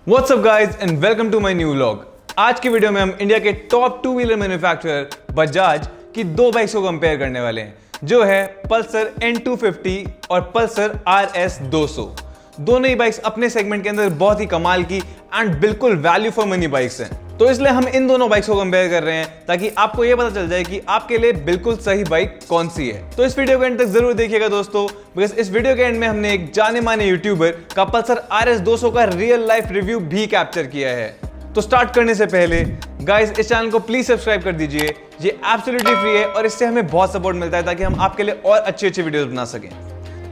What's up guys and welcome to my new vlog। आज की video में हम इंडिया के top two wheeler manufacturer Bajaj की दो बाइक्स को कंपेयर करने वाले हैं, जो है पल्सर N250 और पल्सर RS 200। दोनों ही बाइक्स अपने सेगमेंट के अंदर बहुत ही कमाल की एंड बिल्कुल वैल्यू फॉर मनी बाइक्स हैं। तो इसलिए हम इन दोनों बाइक्स को कंपेयर कर रहे हैं ताकि आपको यह पता चल जाए कि आपके लिए बिल्कुल सही बाइक कौन सी है। तो इस वीडियो को एंड तक जरूर देखिएगा दोस्तों, बिकॉज इस वीडियो के एंड में हमने एक जाने माने यूट्यूबर का पल्सर RS 200 का रियल लाइफ रिव्यू भी कैप्चर किया है। तो स्टार्ट करने से पहले गाइस इस चैनल को प्लीज सब्सक्राइब कर दीजिए, ये एब्सोल्युटली फ्री है और इससे हमें बहुत सपोर्ट मिलता है ताकि हम आपके लिए और अच्छी अच्छी वीडियोस बना सकें।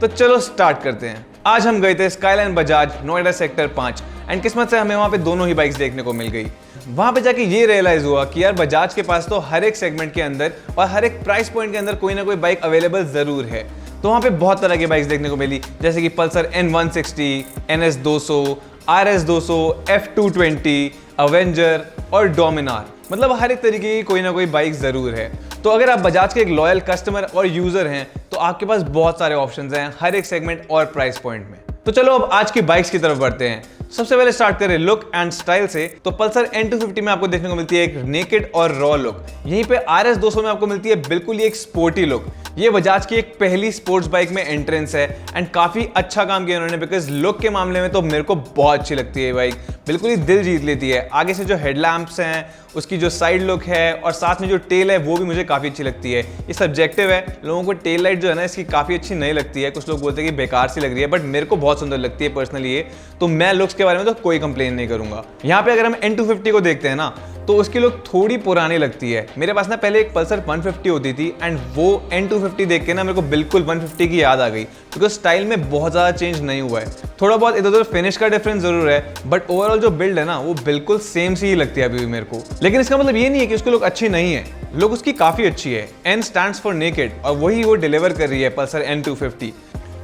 तो चलो स्टार्ट करते हैं। आज हम गए थे skyline Bajaj Noida sector 5 and किस्मत से हमें वहां पे दोनों ही बाइक्स देखने को मिल गई। वहां पे जाके ये रियलाइज हुआ कि यार बजाज के पास तो हर एक सेगमेंट के अंदर और हर एक प्राइस पॉइंट के अंदर कोई ना कोई बाइक अवेलेबल जरूर है। तो वहां पे बहुत तरह की बाइक्स देखने को मिली, जैसे कि Pulsar N160, NS 200, RS 200, F220, Avenger और डोमिनार। मतलब हर एक तरीके की कोई ना कोई बाइक जरूर है। तो अगर आप बजाज के एक लॉयल कस्टमर और यूजर हैं तो आपके पास बहुत सारे ऑप्शंस हैं हर एक सेगमेंट और प्राइस पॉइंट में। तो चलो अब आज की बाइक्स की तरफ बढ़ते हैं। सबसे पहले स्टार्ट करें लुक एंड स्टाइल से। तो पल्सर N250 में आपको देखने को मिलती है एक नेकेड और रॉ लुक। यहीं पे RS 200 में आपको मिलती है बिल्कुल ही एक स्पोर्टी लुक। ये बजाज की एक पहली स्पोर्ट्स बाइक में एंट्रेंस है एंड काफी अच्छा काम किया उन्होंने, बिकॉज लुक के मामले में तो मेरे को बहुत अच्छी लगती है बाइक। बिल्कुल ही दिल जीत लेती है। आगे से जो हेडलैम्प्स हैं, उसकी जो साइड लुक है और साथ में जो टेल है वो भी मुझे काफी अच्छी लगती है। ये सब्जेक्टिव है, लोगों को टेल लाइट जो है ना इसकी काफी अच्छी नहीं लगती है। कुछ लोग बोलते हैं कि बेकार सी लग रही है, बट मेरे को बहुत सुंदर लगती है पर्सनली ये। तो मैं लुक्स के बारे में तो कोई कंप्लेन नहीं करूंगा। यहाँ पे अगर हम N250 को देखते हैं ना तो उसकी लुक थोड़ी पुरानी लगती है। मेरे पास ना पहले एक पल्सर 150 होती थी एंड वो N250 देख के ना मेरे को बिल्कुल 150 की याद आ गई, बिकॉज स्टाइल में बहुत ज़्यादा चेंज नहीं हुआ है। थोड़ा बहुत इधर उधर फिनिश का डिफरेंस जरूर है, बट ओवरऑल जो बिल्ड है ना वो बिल्कुल सेम सी ही लगती है अभी भी मेरे को। लेकिन इसका मतलब ये नहीं है कि उसकी लुक अच्छी नहीं है, लुक उसकी काफ़ी अच्छी है। N स्टैंड्स फॉर नेकेड और वही वो डिलीवर कर रही है पल्सर N250।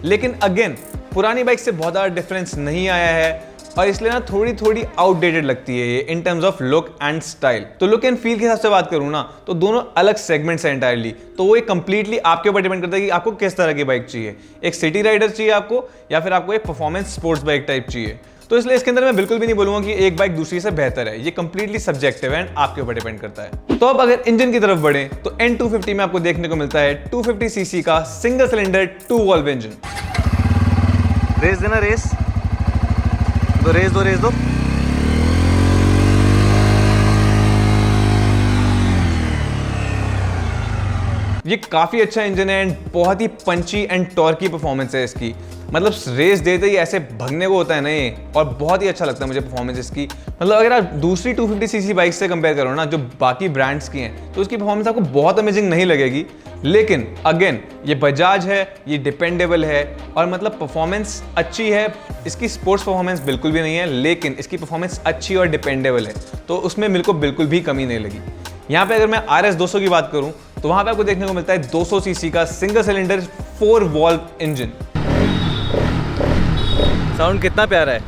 लेकिन अगेन पुरानी बाइक से बहुत ज़्यादा डिफरेंस नहीं आया है और इसलिए ना थोड़ी थोड़ी आउटडेटेड लगती है ये in terms of look and style. तो लुक एंड फील के हिसाब से बात करूँ ना तो दोनों अलग सेगमेंट्स हैं एंटायरली। तो वो एक कंप्लीटली आपके ऊपर डिपेंड करता है कि आपको किस तरह की बाइक चाहिए। एक सिटी राइडर चाहिए आपको या फिर आपको एक परफॉर्मेंस स्पोर्ट्स बाइक टाइप चाहिए। तो इसलिए इसके अंदर मैं बिल्कुल भी नहीं बोलूंगा कि एक बाइक दूसरी से बेहतर है। ये कंप्लीटली सब्जेक्टिव है एंड आपके ऊपर डिपेंड करता है। तो अब अगर इंजन की तरफ बढ़े तो N250 में आपको देखने को मिलता है 250 सीसी का single cylinder 2 valve engine. Race देना, रेस दो। ये काफी अच्छा इंजन है एंड बहुत ही पंची एंड टॉर्की परफॉर्मेंस है इसकी। मतलब रेस देते ही ऐसे भगने को होता है ना ये, और बहुत ही अच्छा लगता है मुझे परफॉर्मेंस इसकी। मतलब अगर आप दूसरी 250 सीसी बाइक से कंपेयर करो ना जो बाकी ब्रांड्स की हैं, तो उसकी परफॉर्मेंस आपको बहुत अमेजिंग नहीं लगेगी। लेकिन अगेन ये बजाज है, ये डिपेंडेबल है और मतलब परफॉर्मेंस अच्छी है। इसकी स्पोर्ट्स परफॉर्मेंस बिल्कुल भी नहीं है, लेकिन इसकी परफॉर्मेंस अच्छी और डिपेंडेबल है, तो उसमें मेरे को बिल्कुल भी कमी नहीं लगी। यहाँ पे अगर मैं RS 200 की बात करूँ तो वहाँ पे आपको देखने को मिलता है 200 सीसी का single cylinder 4 valve engine. Sound कितना प्यारा है।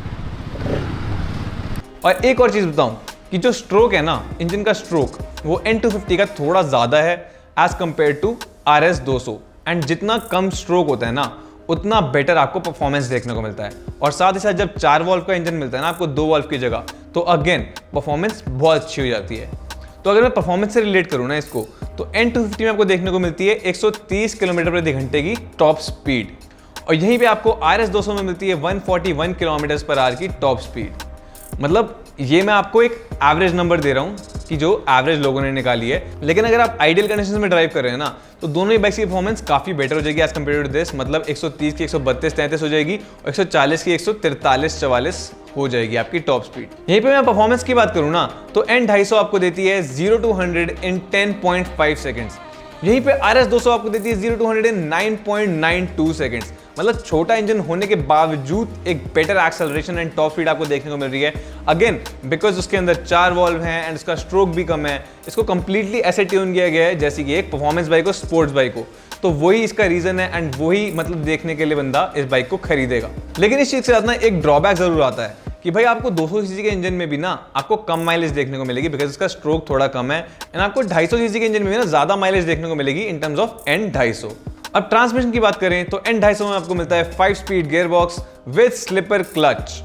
और एक और चीज बताऊं कि जो स्ट्रोक है ना इंजन का स्ट्रोक, वो N250 का थोड़ा ज्यादा है as compare to RS 200 and जितना कम स्ट्रोक होता है ना उतना बेटर आपको परफॉर्मेंस देखने को मिलता है। और साथ ही साथ जब 4 वॉल्व का इंजन मिलता है ना आपको 2 वॉल्व की जगह, तो अगेन परफॉर्मेंस बहुत अच्छी हो जाती है। तो अगर मैं परफॉर्मेंस से रिलेट करूँ ना इसको, तो N250 में आपको देखने को मिलती है 130 किलोमीटर प्रति घंटे की टॉप स्पीड और यहीं पे आपको RS 200 में मिलती है 141 किलोमीटर पर आवर की टॉप स्पीड। मतलब ये मैं आपको एक एवरेज नंबर दे रहा हूँ कि जो एवरेज लोगों ने निकाली है। लेकिन अगर आप आइडियल कंडीशंस में ड्राइव कर रहे हैं ना तो दोनों ही बाइक्स की परफॉर्मेंस काफी बेटर हो जाएगी एज कम्पेयर टू दिस। मतलब 130 की 132-33 हो जाएगी और 140 की 143-44 हो जाएगी आपकी टॉप स्पीड। यहीं पे मैं परफॉर्मेंस की बात करूँ ना तो N250 आपको देती है 0 to 100 in 10.5 सेकेंड्स। यहीं पे RS 200 आपको देती है 0 to 100 in 9.92 सेकेंड्स। मतलब छोटा इंजन होने के बावजूद एक better acceleration and top speed आपको देखने को मिल रही है। अगेन बिकॉज उसके अंदर 4 वॉल्व हैं एंड इसका स्ट्रोक भी कम है। इसको कंप्लीटली ऐसे ट्यून किया गया है जैसे कि एक परफॉर्मेंस बाइक हो, स्पोर्ट्स बाइक हो। तो वही इसका रीजन है एंड वही मतलब देखने के लिए बंदा इस बाइक को खरीदेगा। लेकिन इस चीज के साथ ना एक ड्रॉबैक जरूर आता है कि भाई आपको 200 सीसी के इंजन में भी ना आपको कम माइलेज देखने को मिलेगी, बिकॉज इसका स्ट्रोक थोड़ा कम है। एंड आपको 250 सीसी के इंजन में भी ना ज्यादा माइलेज देखने को मिलेगी इन टर्म्स ऑफ N250। अब ट्रांसमिशन की बात करें तो N250 में आपको मिलता है 5 speed gear box with slipper clutch.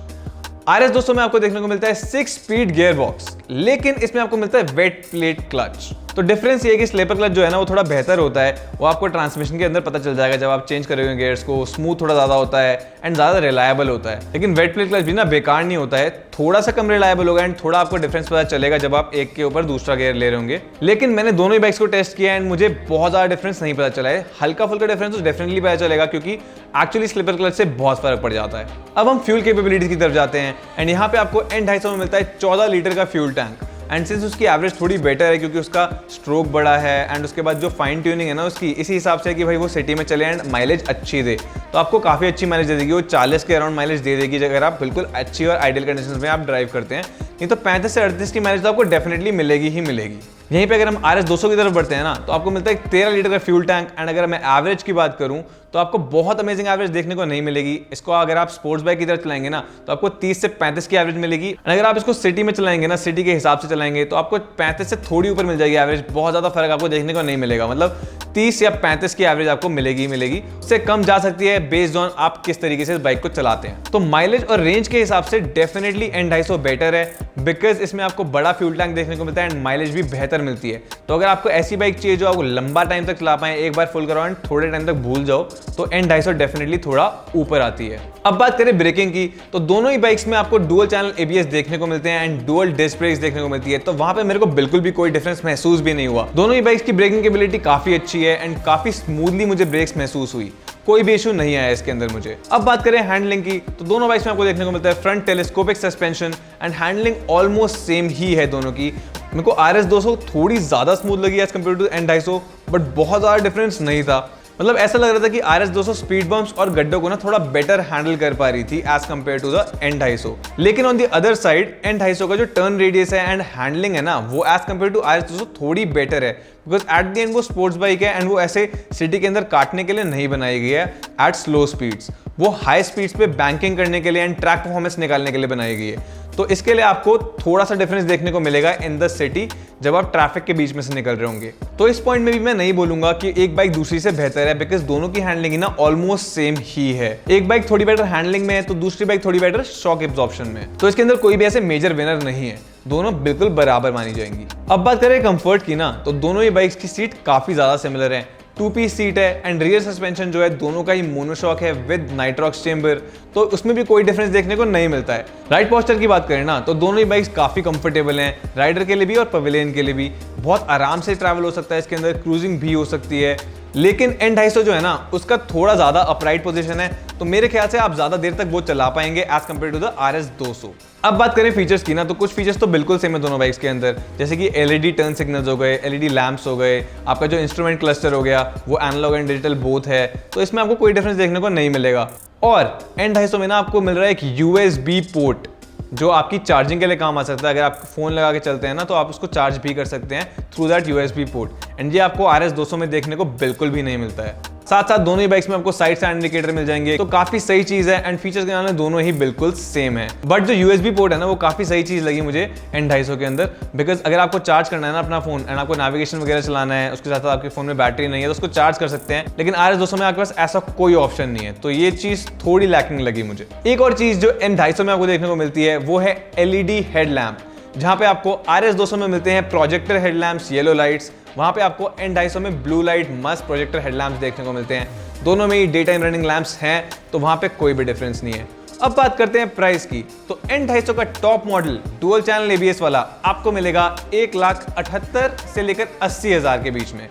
RS 200 में आपको देखने को मिलता है 6 स्पीड गियर बॉक्स, लेकिन इसमें आपको मिलता है वेट प्लेट क्लच। तो डिफरेंस ये है कि स्लेपर क्लच जो है ना वो थोड़ा बेहतर होता है, वो आपको ट्रांसमिशन के अंदर पता चल जाएगा जब आप चेंज करोगे गियर्स को, स्मूथ थोड़ा ज्यादा होता है एंड ज्यादा रिलायबल होता है। लेकिन वेट प्लेट क्लच भी ना बेकार नहीं होता है, थोड़ा सा कम रिलायबल होगा एंड थोड़ा आपको डिफरेंस पता चलेगा जब आप एक के ऊपर दूसरा गियर ले रहे होंगे। लेकिन मैंने दोनों ही बाइक्स को टेस्ट किया एंड मुझे बहुत ज्यादा डिफरेंस नहीं पता चला है। हल्का फुल्का डिफरेंस तो डेफिनेटली पता चलेगा क्योंकि एक्चुअली स्लीपर क्लच से बहुत फर्क पड़ जाता है। अब हम फ्यूल कैपेबिलिटीज की तरफ जाते हैं एंड यहाँ पे आपको N250 में मिलता है 14 लीटर का फ्यूल टैंक एंड सिंस उसकी एवरेज थोड़ी बेटर है क्योंकि उसका स्ट्रोक बड़ा है एंड उसके बाद जो फाइन ट्यूनिंग है ना उसकी इसी हिसाब से है कि भाई वो सिटी में चले एंड माइलेज अच्छी दे, तो आपको काफ़ी अच्छी माइलेज दे देगी। वो 40 के अराउंड माइलेज दे देगी अगर आप बिल्कुल अच्छी और आइडियल कंडीशंस में आप ड्राइव करते हैं। नहीं तो 35 से 38 की माइलेज तो आपको डेफिनेटली मिलेगी ही मिलेगी। यहीं पे अगर हम RS 200 की तरफ बढ़ते हैं ना तो आपको मिलता है 13 लीटर का फ्यूल टैंक एंड अगर मैं एवरेज की बात करूं तो आपको बहुत अमेजिंग एवरेज देखने को नहीं मिलेगी। इसको अगर आप स्पोर्ट्स बाइक की तरफ चलाएंगे ना तो आपको 30 से 35 की एवरेज मिलेगी एंड अगर आप इसको सिटी में चलाएंगे ना, सिटी के हिसाब से चलाएंगे तो आपको 35 से थोड़ी ऊपर मिल जाएगी एवरेज। बहुत ज्यादा फर्क आपको देखने को नहीं मिलेगा, मतलब 30 या 35 की एवरेज आपको मिलेगी ही मिलेगी। उससे कम जा सकती है बेस्ड ऑन आप किस तरीके से इस बाइक को चलाते हैं। तो माइलेज और रेंज के हिसाब से डेफिनेटली N250 बेटर है बिकॉज इसमें आपको बड़ा फ्यूल टैंक देखने को मिलता है एंड माइलेज भी बेहतर मिलती है। तो अगर आपको ऐसी बाइक चाहिए जो आपको लंबा टाइम तक चला पाए, एक बार फुल कराओ एंड थोड़े टाइम तक भूल जाओ, तो N250 डेफिनेटली थोड़ा ऊपर आती है। अब बात करें ब्रेकिंग की तो दोनों ही बाइक्स में आपको डुअल चैनल ABS देखने को मिलते हैं एंड डुअल डिस्क ब्रेक्स देखने को मिलती है, तो वहां पे मेरे को बिल्कुल भी कोई डिफरेंस महसूस भी नहीं हुआ। दोनों ही बाइक्स की ब्रेकिंग एबिलिटी काफी अच्छी है एंड काफी स्मूथली मुझे ब्रेक्स महसूस हुई, कोई भी इशू नहीं आया इसके अंदर मुझे। अब बात करें हैंडलिंग की तो दोनों बाइक्स में आपको देखने को मिलता है front telescopic suspension and handling almost same ही है दोनों की। मेरे को RS 200 थोड़ी ज्यादा स्मूथ लगी as compare to N250 but बहुत ज्यादा डिफरेंस नहीं था। मतलब ऐसा लग रहा था कि RS 200 स्पीड बम्प्स और गड्ढों को ना थोड़ा बेटर हैंडल कर पा रही थी as compare to the N250। लेकिन on the other side N250 का जो टर्न रेडियस है एंड हैंडलिंग है ना वो एज कम्पेयर टू RS 200 थोड़ी बेटर है बिकॉज एट द एंड वो स्पोर्ट्स बाइक है एंड वो ऐसे सिटी के अंदर काटने के लिए नहीं बनाई गई है एट स्लो स्पीड्स, वो हाई स्पीड्स पे बैंकिंग करने के लिए एंड ट्रैक परफॉर्मेंस निकालने के लिए बनाई गई है। तो इसके लिए आपको थोड़ा सा डिफरेंस देखने को मिलेगा इन द सिटी जब आप ट्रैफिक के बीच में से निकल रहे होंगे। तो इस पॉइंट में भी मैं नहीं बोलूंगा कि एक बाइक दूसरी से बेहतर है बिकॉज दोनों की हैंडलिंग ना ऑलमोस्ट सेम ही है। एक बाइक थोड़ी बेटर हैंडलिंग में है तो दूसरी बाइक थोड़ी बेटर शॉक एब्जॉर्प्शन में, तो इसके अंदर कोई भी ऐसे मेजर विनर नहीं है, दोनों बिल्कुल बराबर मानी जाएंगी। अब बात करें कंफर्ट की ना तो दोनों ही बाइक्स की सीट काफी ज्यादा सिमिलर है। 2 पीस सीट है एंड रियर सस्पेंशन जो है दोनों का ही मोनोशॉक है विद नाइट्रॉक्स चेंबर, तो उसमें भी कोई डिफरेंस देखने को नहीं मिलता है। राइड पोस्चर की बात करें ना तो दोनों ही बाइक्स काफी कंफर्टेबल हैं, राइडर के लिए भी और पवेलियन के लिए भी। बहुत आराम से ट्रैवल हो सकता है इसके अंदर, क्रूजिंग भी हो सकती है। लेकिन N250 जो है ना उसका थोड़ा ज्यादा अपराइट पोजीशन है, तो मेरे ख्याल से आप ज्यादा देर तक वो चला पाएंगे as compare to the RS 200। अब बात करें फीचर्स की ना तो कुछ फीचर्स तो बिल्कुल सेम है दोनों बाइक्स के अंदर, जैसे कि LED टर्न सिग्नल्स हो गए, LED लैंप्स हो गए, आपका जो इंस्ट्रूमेंट क्लस्टर हो गया वो एनालॉग एंड डिजिटल बोथ है, तो इसमें आपको कोई डिफरेंस देखने को नहीं मिलेगा। और N250 में ना आपको मिल रहा है एक USB पोर्ट जो आपकी चार्जिंग के लिए काम आ सकता है। अगर आप फोन लगा के चलते हैं ना तो आप उसको चार्ज भी कर सकते हैं through that USB port and ये आपको RS 200 में देखने को बिल्कुल भी नहीं मिलता है। साथ साथ दोनों ही बाइक्स में आपको साइड स्टैंड इंडिकेटर मिल जाएंगे, तो काफी सही चीज है एंड फीचर्स के मामले में दोनों ही बिल्कुल सेम है। बट जो USB पोर्ट है ना वो काफी सही चीज लगी मुझे N250 के अंदर, बिकॉज अगर आपको चार्ज करना है ना अपना फोन एंड आपको नेविगेशन वगैरह चलाना है, उसके साथ आपके फोन में बैटरी नहीं है तो उसको चार्ज कर सकते हैं, लेकिन RS 200 में आपके पास ऐसा कोई ऑप्शन नहीं है, तो ये चीज थोड़ी लैकिंग लगी मुझे। एक और चीज जो N250 में आपको देखने को मिलती है वो है LED हेडलैम्प, जहां पे आपको RS 200 में मिलते हैं प्रोजेक्टर हेडलैम्प्स, येलो लाइट्स, वहां पे आपको N250 में blue light must projector headlamps देखने को मिलते हैं। दोनों में ही डे टाइम रनिंग लैंप्स हैं, तो वहां पे कोई भी डिफरेंस नहीं है। अब बात करते हैं प्राइस की, तो N250 का top model dual channel ABS वाला आपको मिलेगा 1,78,000 से लेकर 80,000 के बीच में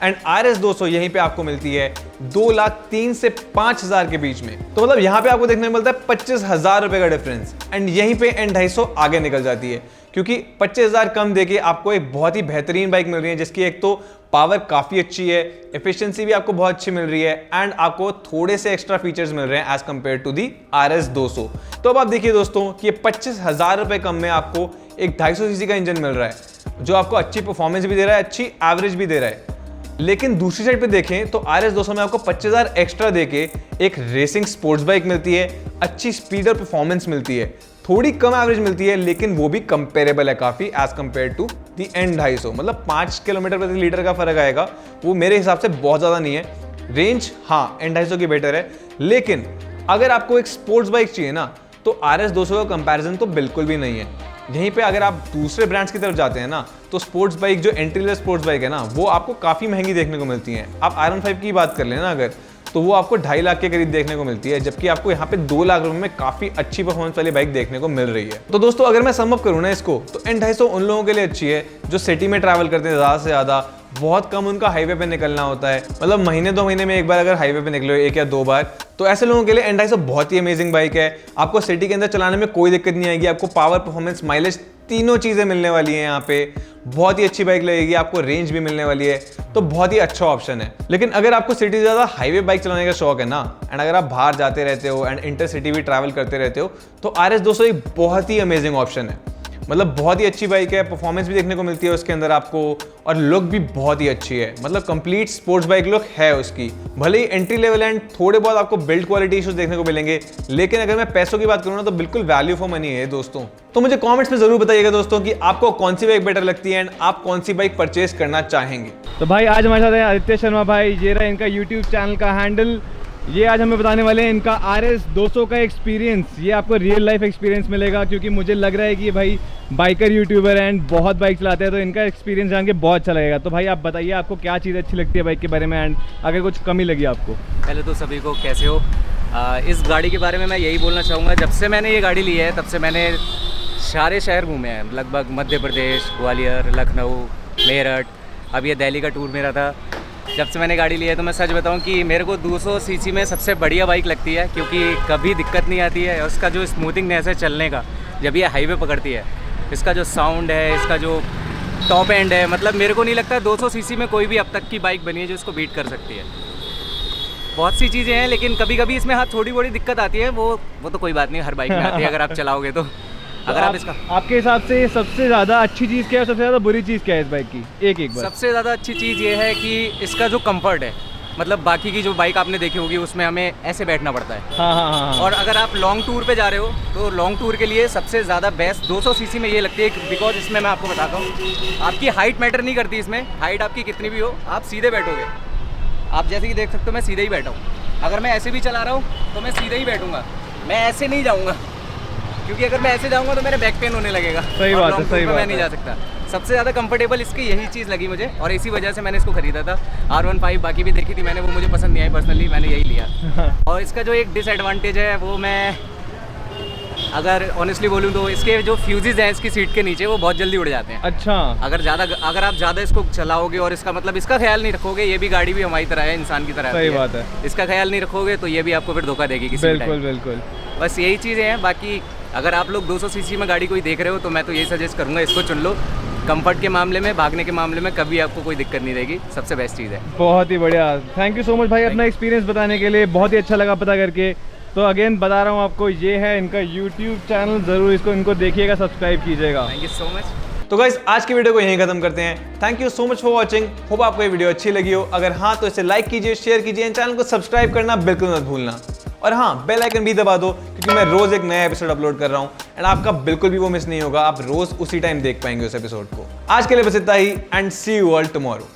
एंड RS 200 यहीं पे आपको मिलती है 2,03,000 से 5,000 के बीच में। तो मतलब यहाँ पे आपको देखने को मिलता है 25,000 रुपए का डिफरेंस एंड यहीं पे N250 आगे निकल जाती है क्योंकि 25,000 कम देके आपको एक बहुत ही बेहतरीन बाइक मिल रही है जिसकी एक तो पावर काफी अच्छी है, एफिशिएंसी भी आपको बहुत अच्छी मिल रही है एंड आपको थोड़े से एक्स्ट्रा फीचर्स मिल रहे हैं as compare to the RS 200। तो अब आप देखिए दोस्तों कि 25,000 रुपए कम में आपको एक 250 सीसी का इंजन मिल रहा है जो आपको अच्छी परफॉर्मेंस भी दे रहा है, अच्छी एवरेज भी दे रहा है। लेकिन दूसरी साइड पे देखें तो RS 200 में आपको 25,000 एक्स्ट्रा देके एक रेसिंग स्पोर्ट्स बाइक मिलती है, अच्छी स्पीड और परफॉर्मेंस मिलती है, थोड़ी कम एवरेज मिलती है लेकिन वो भी कंपेरेबल है काफी as compare to the N250। मतलब 5 किलोमीटर प्रति लीटर का फर्क आएगा, वो मेरे हिसाब से बहुत ज्यादा नहीं है। रेंज हाँ N250 की बेटर है, लेकिन अगर आपको एक स्पोर्ट्स बाइक चाहिए ना तो RS 200 का कंपैरिजन तो बिल्कुल भी नहीं है। यहीं पे अगर आप दूसरे ब्रांड्स की तरफ जाते हैं ना, तो स्पोर्ट्स बाइक जो एंट्री लेवल स्पोर्ट्स बाइक है ना, वो आपको काफ़ी महंगी देखने को मिलती हैं। आप R15 की बात कर लेना अगर, तो वो आपको 2.5 लाख के करीब देखने को मिलती है, जबकि आपको यहाँ पे 2 लाख रुपए में काफ़ी अच्छी परफॉर्मेंस वाली बाइक देखने को मिल रही है। तो दोस्तों अगर मैं सम अप करूँ ना इसको, तो N250 उन लोगों के लिए अच्छी है जो सिटी में ट्रैवल करते हैं ज़्यादा से ज़्यादा, बहुत कम उनका हाईवे पे निकलना होता है, मतलब महीने 2 महीने में एक बार अगर हाईवे पे निकलो, 1 या 2 बार, तो ऐसे लोगों के लिए N250 बहुत ही अमेजिंग बाइक है। आपको सिटी के अंदर चलाने में कोई दिक्कत नहीं आएगी, आपको पावर, परफॉर्मेंस, माइलेज तीनों चीज़ें मिलने वाली हैं। यहाँ पे बहुत ही अच्छी बाइक लगेगी, आपको रेंज भी मिलने वाली है, तो बहुत ही अच्छा ऑप्शन है। लेकिन अगर आपको सिटी से ज़्यादा हाईवे बाइक चलाने का शौक है ना, एंड अगर आप बाहर जाते रहते हो एंड इंटर सिटी भी ट्रैवल करते रहते हो, तो RS 200 एक बहुत ही अमेजिंग ऑप्शन है। मतलब बहुत ही अच्छी बाइक है, परफॉर्मेंस भी देखने को मिलती है उसके अंदर आपको, और लुक भी बहुत ही अच्छी है। मतलब कंप्लीट स्पोर्ट्स बाइक लुक है उसकी। भले ही एंट्री लेवल एंड थोड़े बहुत आपको बिल्ड क्वालिटी इश्यूज देखने को मिलेंगे, लेकिन अगर मैं पैसों की बात करूँ ना, तो बिल्कुल वैल्यू फॉर मनी है दोस्तों। तो मुझे कमेंट्स में जरूर बताइएगा दोस्तों कि आपको कौन सी बाइक बेटर लगती है एंड आप कौन सी बाइक परचेज करना चाहेंगे। तो भाई आज हमारे साथ है आदित्य शर्मा भाई, ये रहा इनका यूट्यूब चैनल का हैंडल। ये आज हमें बताने वाले हैं इनका RS 200 का एक्सपीरियंस। ये आपको रियल लाइफ एक्सपीरियंस मिलेगा, क्योंकि मुझे लग रहा है कि ये भाई बाइकर यूट्यूबर हैं एंड बहुत बाइक चलाते हैं, तो इनका एक्सपीरियंस जान के बहुत अच्छा लगेगा। तो भाई आप बताइए आपको क्या चीज़ अच्छी लगती है बाइक के बारे में, एंड अगर कुछ कमी लगी आपको। पहले तो सभी को कैसे हो। इस गाड़ी के बारे में मैं यही बोलना चाहूँगा, जब से मैंने ये गाड़ी ली है तब से मैंने सारे शहर घूमे हैं, लगभग मध्य प्रदेश, ग्वालियर, लखनऊ, मेरठ, अब ये दिल्ली का टूर मेरा था। जब से मैंने गाड़ी ली है तो मैं सच बताऊं कि मेरे को 200 सीसी में सबसे बढ़िया बाइक लगती है, क्योंकि कभी दिक्कत नहीं आती है। उसका जो स्मूथिंगनेस है चलने का, जब ये हाईवे पकड़ती है, इसका जो साउंड है, इसका जो टॉप एंड है, मतलब मेरे को नहीं लगता 200 सीसी में कोई भी अब तक की बाइक बनी है जो इसको बीट कर सकती है। बहुत सी चीज़ें हैं, लेकिन कभी कभी इसमें हाँ थोड़ी बड़ी दिक्कत आती है, वो तो कोई बात नहीं, हर बाइक में आती है अगर आप चलाओगे तो। अगर आप इसका आपके हिसाब से सबसे ज़्यादा अच्छी चीज़ क्या है, सबसे ज़्यादा बुरी चीज़ क्या है इस बाइक की, एक बार। सबसे ज़्यादा अच्छी चीज़ ये है कि इसका जो कंफर्ट है, मतलब बाकी की जो बाइक आपने देखी होगी उसमें हमें ऐसे बैठना पड़ता है। हाँ। और अगर आप लॉन्ग टूर पे जा रहे हो तो लॉन्ग टूर के लिए सबसे ज़्यादा बेस्ट 200 सीसी में ये लगती है, बिकॉज इसमें मैं आपको बताता हूँ, आपकी हाइट मैटर नहीं करती। इसमें हाइट आपकी कितनी भी हो, आप सीधे बैठोगे। आप जैसे कि देख सकते हो मैं सीधे ही बैठा हूँ। अगर मैं ऐसे भी चला रहा हूँ तो मैं सीधे ही बैठूंगा, मैं ऐसे नहीं जाऊँगा, क्योंकि अगर मैं ऐसे जाऊंगा तो मेरे बैक पेन होने लगेगा। सही बात है, सही बात है। मैं नहीं जा सकता। सबसे ज़्यादा कंफर्टेबल इसकी यही चीज़ लगी मुझे, और इसी वजह से मैंने इसको खरीदा था। R15 बाकी भी देखी थी मैंने, वो मुझे पसंद नहीं आई पर्सनली, मैंने यही लिया। और इसका जो एक डिसएडवांटेज है वो मैं अगर ऑनेस्टली बोलूँ तो इसके जो फ्यूजेज हैं इसकी सीट के नीचे वो बहुत जल्दी उड़ जाते हैं। अच्छा। अगर आप ज़्यादा इसको चलाओगे और इसका मतलब इसका ख्याल नहीं रखोगे, ये भी गाड़ी भी हमारी तरह है, इंसान की तरह। सही बात है। इसका ख्याल नहीं रखोगे तो ये भी आपको फिर धोखा देगी किसी बिल्कुल बिल्कुल। बस यही चीज़ें हैं। बाकी अगर आप लोग 200 सीसी में गाड़ी कोई देख रहे हो तो मैं तो यही सजेस्ट करूँगा, इसको चुन लो। कंफर्ट के मामले में, भागने के मामले में कभी आपको कोई दिक्कत नहीं रहेगी, सबसे बेस्ट चीज़ है। बहुत ही बढ़िया, थैंक यू सो मच भाई अपना एक्सपीरियंस बताने के लिए, बहुत ही अच्छा लगा पता करके। तो अगेन बता रहा हूँ आपको, ये है इनका यूट्यूब चैनल, ज़रूर इनको देखिएगा, सब्सक्राइब कीजिएगा। Thank you so much. तो गाइस आज की वीडियो को यहीं खत्म करते हैं। Thank you so much for watching. Hope आपको ये वीडियो अच्छी लगी हो। अगर हाँ तो इसे लाइक कीजिए, शेयर कीजिए एंड चैनल को सब्सक्राइब करना बिल्कुल मत भूलना। और हाँ, बेल आइकन भी दबा दो, क्योंकि मैं रोज एक नया एपिसोड अपलोड कर रहा हूँ एंड आपका बिल्कुल भी वो मिस नहीं होगा। आप रोज उसी टाइम देख पाएंगे उस एपिसोड को। आज के लिए बस इतना ही and see you all tomorrow.